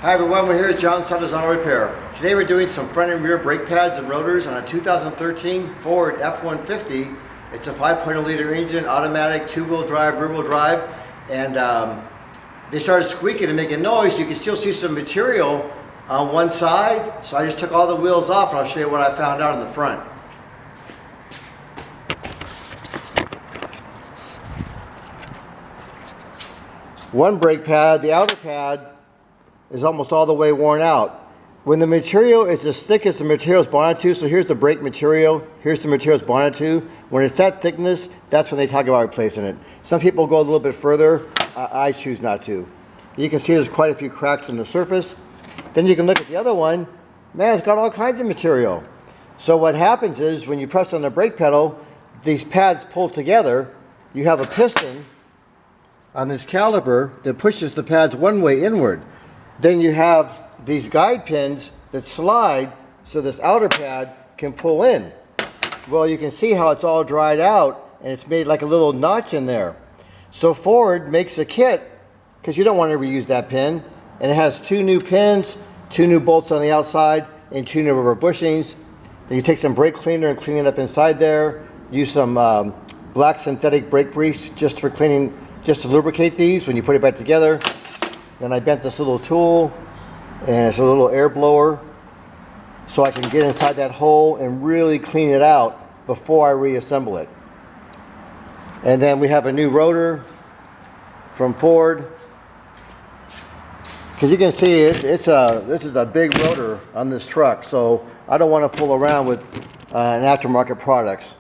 Hi everyone, we're here at John Sadler's Auto Repair. Today we're doing some front and rear brake pads and rotors on a 2013 Ford F150. It's a 5.0 liter engine, automatic, two-wheel drive, rear-wheel drive, and they started squeaking and making noise. You can still see some material on one side, so I just took all the wheels off and I'll show you what I found out in the front. One brake pad, the outer pad, is almost all the way worn out. When the material is as thick as the material is bonded to, so here's the brake material, here's the material it's bonded to. When it's that thickness, that's when they talk about replacing it. Some people go a little bit further. I choose not to. You can see there's quite a few cracks in the surface. Then you can look at the other one. Man, it's got all kinds of material. So what happens is when you press on the brake pedal, these pads pull together. You have a piston on this caliper that pushes the pads one way inward. Then you have these guide pins that slide so this outer pad can pull in. Well, you can see how it's all dried out and it's made like a little notch in there. So Ford makes a kit, because you don't want to reuse that pin, and it has two new pins, two new bolts on the outside, and two new rubber bushings. Then you take some brake cleaner and clean it up inside there. Use some black synthetic brake grease just for cleaning, just to lubricate these when you put it back together. Then I bent this little tool, and it's a little air blower, so I can get inside that hole and really clean it out before I reassemble it. And then we have a new rotor from Ford. Because you can see this is a big rotor on this truck, so I don't want to fool around with an aftermarket products.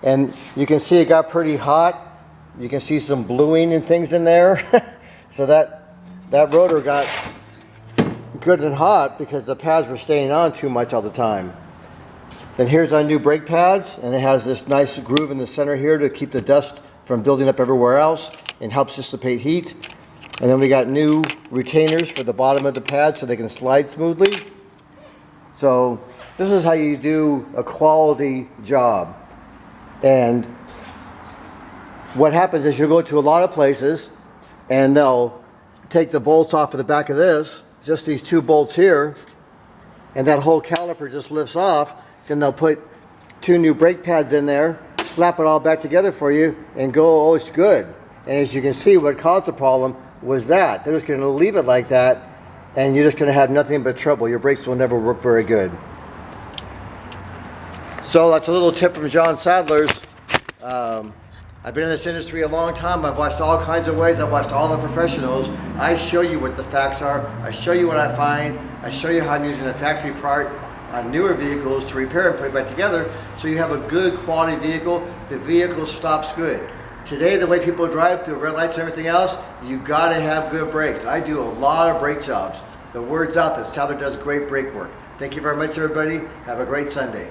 And you can see it got pretty hot. You can see some bluing and things in there. So that rotor got good and hot because the pads were staying on too much all the time. Then here's our new brake pads, and it has this nice groove in the center here to keep the dust from building up everywhere else and helps dissipate heat. And then we got new retainers for the bottom of the pad so they can slide smoothly. So this is how you do a quality job. And what happens is you go to a lot of places and they'll take the bolts off of the back of this, just these two bolts here, and that whole caliper just lifts off. Then they'll put two new brake pads in there, slap it all back together for you, and go, oh, it's good. And as you can see, what caused the problem was that. They're just going to leave it like that, and you're just going to have nothing but trouble. Your brakes will never work very good. So that's a little tip from John Sadler's. I've been in this industry a long time. I've watched all kinds of ways. I've watched all the professionals. I show you what the facts are. I show you what I find. I show you how I'm using a factory part on newer vehicles to repair and put it back together so you have a good quality vehicle. The vehicle stops good. Today, the way people drive through red lights and everything else, you gotta have good brakes. I do a lot of brake jobs. The word's out that Sadler does great brake work. Thank you very much, everybody. Have a great Sunday.